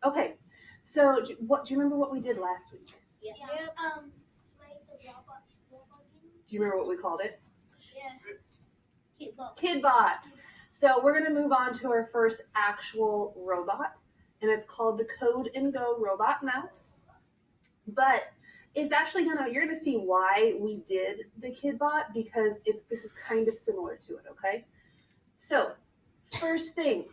Okay, so do you remember what we did last week? Yeah. Like the robot game. Do you remember what we called it? Yeah. Kidbot. So we're going to move on to our first actual robot, and it's called the Code and Go robot mouse. But it's actually you're gonna see why we did the Kidbot, because this is kind of similar to it, okay? So first thing,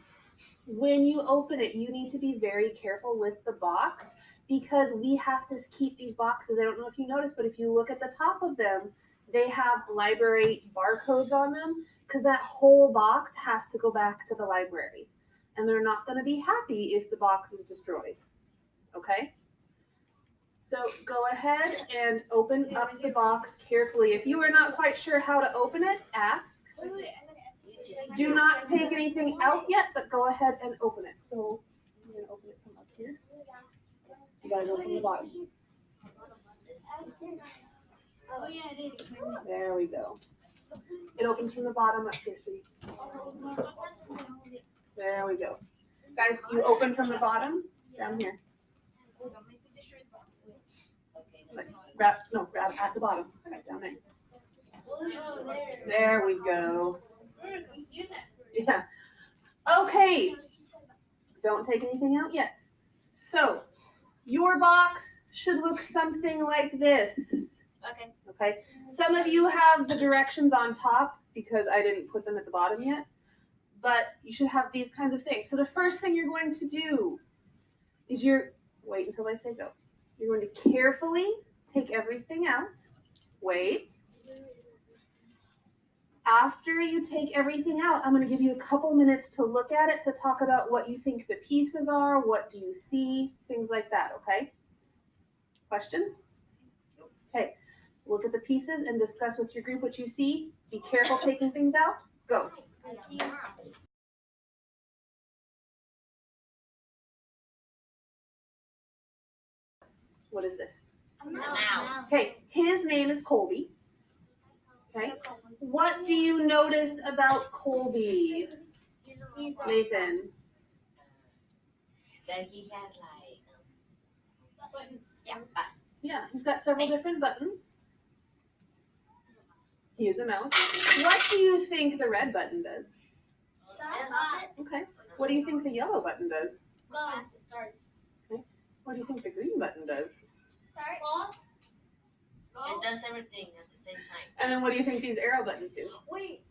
when you open it, you need to be very careful with the box, because we have to keep these boxes. I don't know if you noticed, but if you look at the top of them, they have library barcodes on them, because that whole box has to go back to the library. And they're not going to be happy if the box is destroyed. Okay? So go ahead and open up the box carefully. If you are not quite sure how to open it, ask. Do not take anything out yet, but go ahead and open it. So I'm going to open it from up here. You got to go from the bottom. There we go. It opens from the bottom up here, sweetie. There we go. Guys, you open from the bottom down here. Grab at the bottom, right down there. There we go. Yeah. Okay. Don't take anything out yet. So, your box should look something like this. Okay. Some of you have the directions on top because I didn't put them at the bottom yet, but you should have these kinds of things. So the first thing you're going to do is wait until I say go. You're going to carefully take everything out. Wait. After you take everything out, I'm going to give you a couple minutes to look at it, to talk about what you think the pieces are, what do you see, things like that, okay? Questions? Okay. Look at the pieces and discuss with your group what you see. Be careful taking things out. Go. What is this? A mouse. Okay, his name is Colby. Okay. What do you notice about Colby, Nathan? That he has like Buttons. yeah, buttons. Yeah, he's got several different buttons. He is a mouse. What do you think the red button does? Okay. What do you think the yellow button does? Start. Okay. What do you think the green button does? Start. It does everything at the same time. And then what do you think these arrow buttons do? Wait.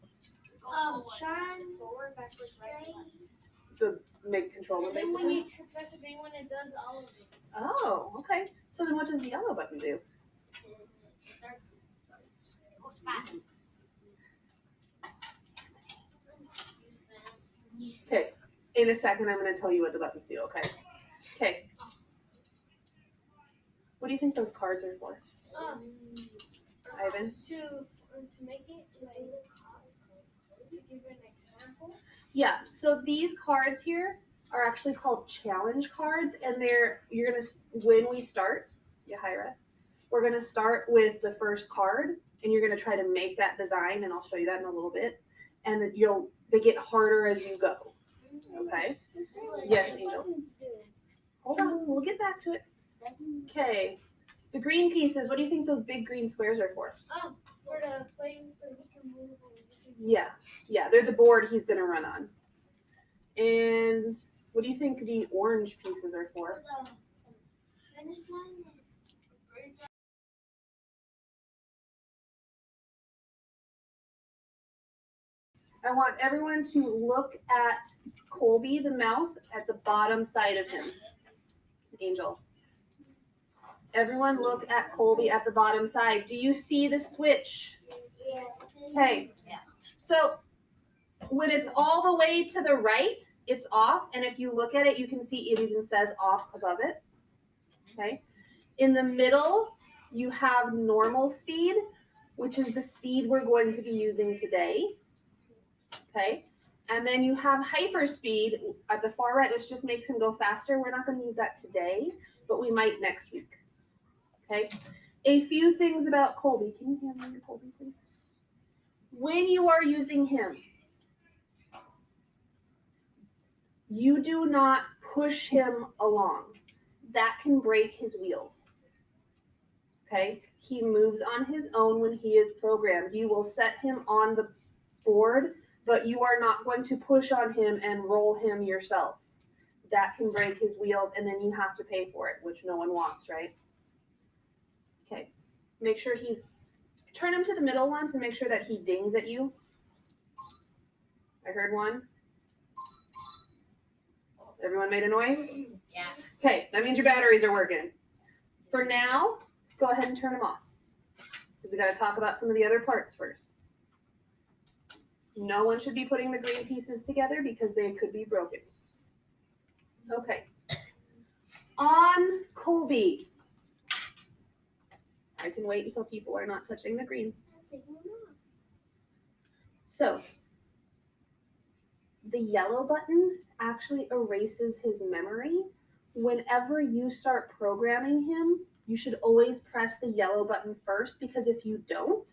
Shine. Forward, backwards, right. To make control of And then when basically. you press the green one, it does all of it. Oh, okay. So then what does the yellow button do? It starts. Goes fast. Okay. In a second, I'm going to tell you what the buttons do, okay? Okay. What do you think those cards are for, Ivan? To make it like to give an example. Yeah, so these cards here are actually called challenge cards, and when we start, Yahira, we're gonna start with the first card, and you're gonna try to make that design, and I'll show you that in a little bit, and then they get harder as you go, okay? Yes, Angel. Hold on, we'll get back to it. Okay, the green pieces, what do you think those big green squares are for? For the playing so he can move. Yeah, they're the board he's gonna run on. And what do you think the orange pieces are for? The finish line. I want everyone to look at Colby, the mouse, at the bottom side of him. Angel. Everyone look at Colby at the bottom side. Do you see the switch? Yes. Okay. Yeah. So when it's all the way to the right, it's off. And if you look at it, you can see it even says off above it. Okay. In the middle, you have normal speed, which is the speed we're going to be using today. Okay. And then you have hyperspeed at the far right, which just makes him go faster. We're not going to use that today, but we might next week. Okay. A few things about Colby. Can you hand me your Colby, please? When you are using him, you do not push him along. That can break his wheels. Okay? He moves on his own when he is programmed. You will set him on the board, but you are not going to push on him and roll him yourself. That can break his wheels, and then you have to pay for it, which no one wants, right? Okay. Make sure turn him to the middle once and make sure that he dings at you. I heard one. Everyone made a noise? Yeah. Okay, that means your batteries are working. For now, go ahead and turn them off, because we got to talk about some of the other parts first. No one should be putting the green pieces together because they could be broken. Okay. On Colby. I can wait until people are not touching the greens. So, the yellow button actually erases his memory. Whenever you start programming him, you should always press the yellow button first, because if you don't,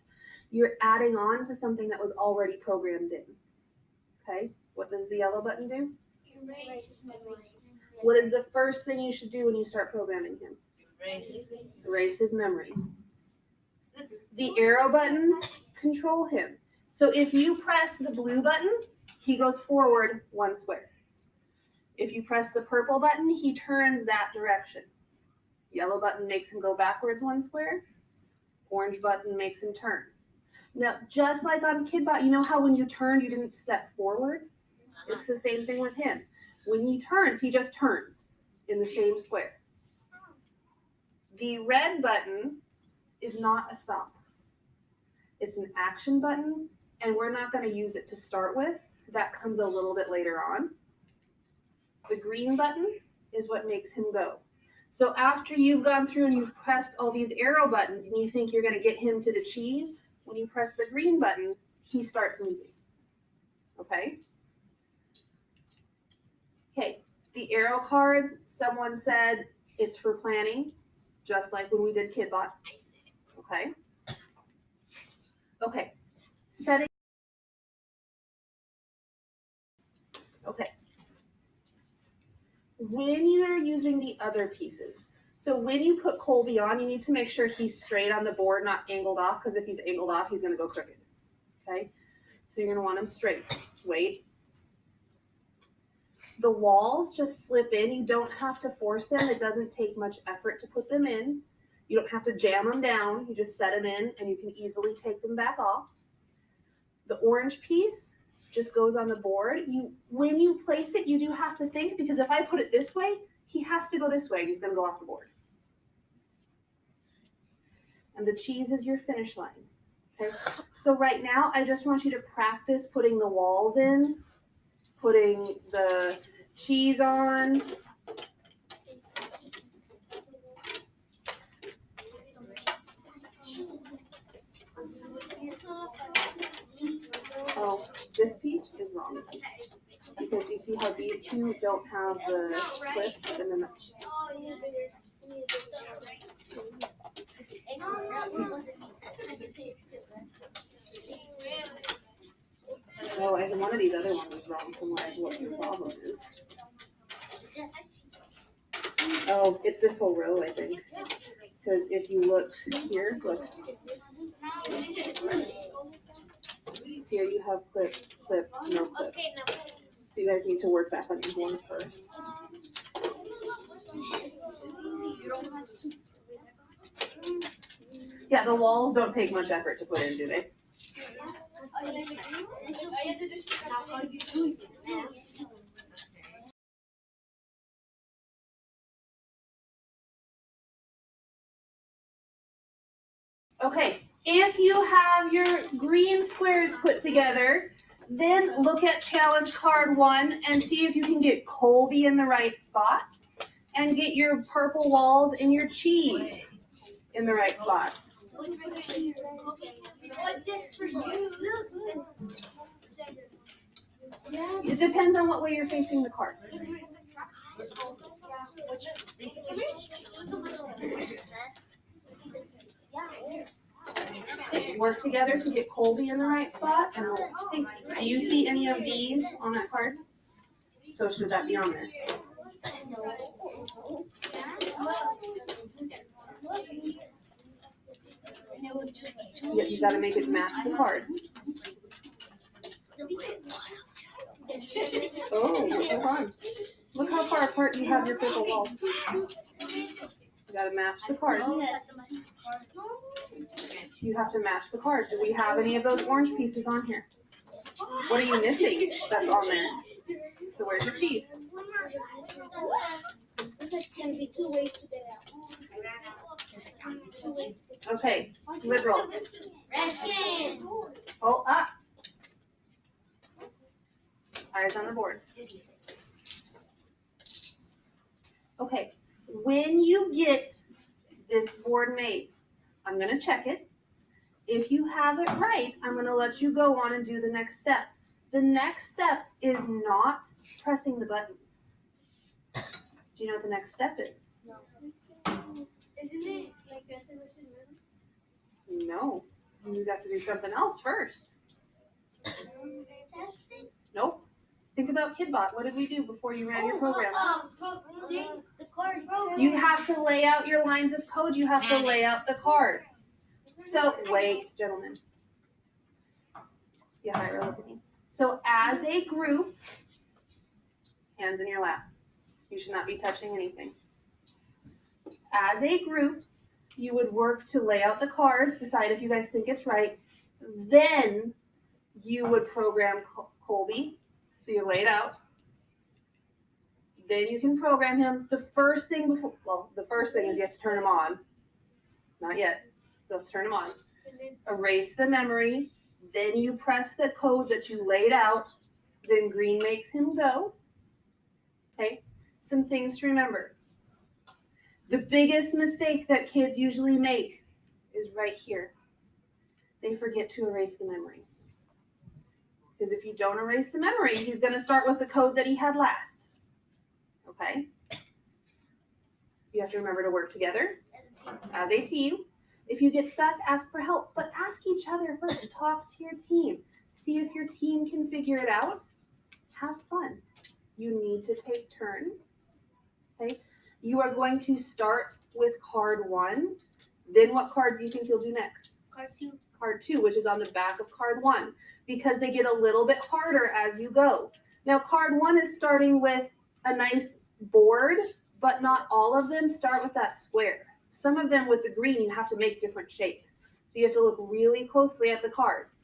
you're adding on to something that was already programmed in. Okay, what does the yellow button do? What is the first thing you should do when you start programming him? Erase his memory. The arrow buttons control him. So if you press the blue button, he goes forward 1 square. If you press the purple button, he turns that direction. Yellow button makes him go backwards 1 square. Orange button makes him turn. Now, just like on KidBot, you know how when you turned, you didn't step forward? It's the same thing with him. When he turns, he just turns in the same square. The red button is not a stop. It's an action button, and we're not going to use it to start with. That comes a little bit later on. The green button is what makes him go. So after you've gone through and you've pressed all these arrow buttons and you think you're going to get him to the cheese, when you press the green button, he starts moving. Okay? Okay, the arrow cards, someone said it's for planning, just like when we did KidBot. Okay? Okay. Setting. Okay. When you're using the other pieces, so when you put Colby on, you need to make sure he's straight on the board, not angled off, because if he's angled off, he's going to go crooked. Okay? So you're going to want him straight. Wait. The walls just slip in. You don't have to force them. It doesn't take much effort to put them in. You don't have to jam them down. You just set them in, and you can easily take them back off. The orange piece just goes on the board. When you place it, you do have to think, because if I put it this way, he has to go this way, and he's going to go off the board. And the cheese is your finish line. Okay. So right now, I just want you to practice putting the walls in, putting the cheese on. Oh, this piece is wrong. Because you see how these two don't have the clips, and then the... Oh, and one of these other ones is wrong somewhere. What the problem is? Oh, it's this whole row, I think. Because if you look here, look. Here you have clip, no clip. So you guys need to work back on your board first. Yeah, the walls don't take much effort to put in, do they? Okay, if you have your green squares put together, then look at challenge card 1 and see if you can get Colby in the right spot and get your purple walls and your cheese in the right spot. It depends on what way you're facing the card. Work together to get Colby in the right spot. And we'll see. Do you see any of these on that card? So should that be on there? You got to make it match the card. Oh, hold on. Look how far apart you have your purple walls. You got to match the card. You have to match the card. Do we have any of those orange pieces on here? What are you missing that's on there? So where's your piece? There's gonna be 2 ways to get out. Okay, liberal. Redskins. Oh, up. Eyes on the board. Okay, when you get this board made, I'm going to check it. If you have it right, I'm going to let you go on and do the next step. The next step is not pressing the buttons. Do you know what the next step is? Isn't it like Gode versus Merlin? No. You got to do something else first. Testing. Nope. Think about KidBot. What did we do before you ran your program? The card. You have to lay out your lines of code. You have to lay out the cards. So, wait, gentlemen. Yeah, Ira, look at me. So, as a group, hands in your lap. You should not be touching anything. As a group, you would work to lay out the cards, decide if you guys think it's right. Then you would program Colby. So you lay it out. Then you can program him. The first thing is you have to turn him on. Not yet. You have to turn him on. Erase the memory. Then you press the code that you laid out. Then green makes him go. Okay? Some things to remember. The biggest mistake that kids usually make is right here. They forget to erase the memory. Because if you don't erase the memory, he's going to start with the code that he had last. Okay? You have to remember to work together as a team. If you get stuck, ask for help. But ask each other first. Talk to your team. See if your team can figure it out. Have fun. You need to take turns. Okay? You are going to start with card 1. Then what card do you think you'll do next? Card 2. Card 2, which is on the back of card 1. Because they get a little bit harder as you go. Now, card 1 is starting with a nice board, but not all of them start with that square. Some of them with the green, you have to make different shapes. So you have to look really closely at the cards.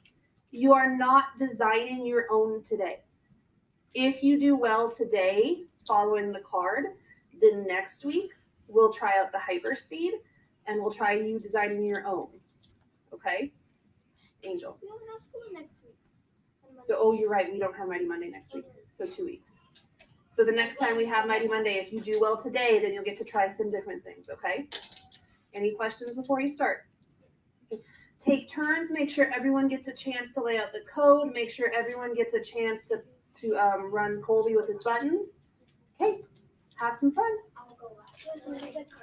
You are not designing your own today. If you do well today, following the card, then next week, we'll try out the hyperspeed, and we'll try you designing your own. Okay? Angel. We don't have school next week. So, you're right. We don't have Mighty Monday next week. So 2 weeks. So the next time we have Mighty Monday, if you do well today, then you'll get to try some different things, okay? Any questions before you start? Okay. Take turns. Make sure everyone gets a chance to lay out the code. Make sure everyone gets a chance to run Colby with his buttons. Okay. Have some fun. I'll go last.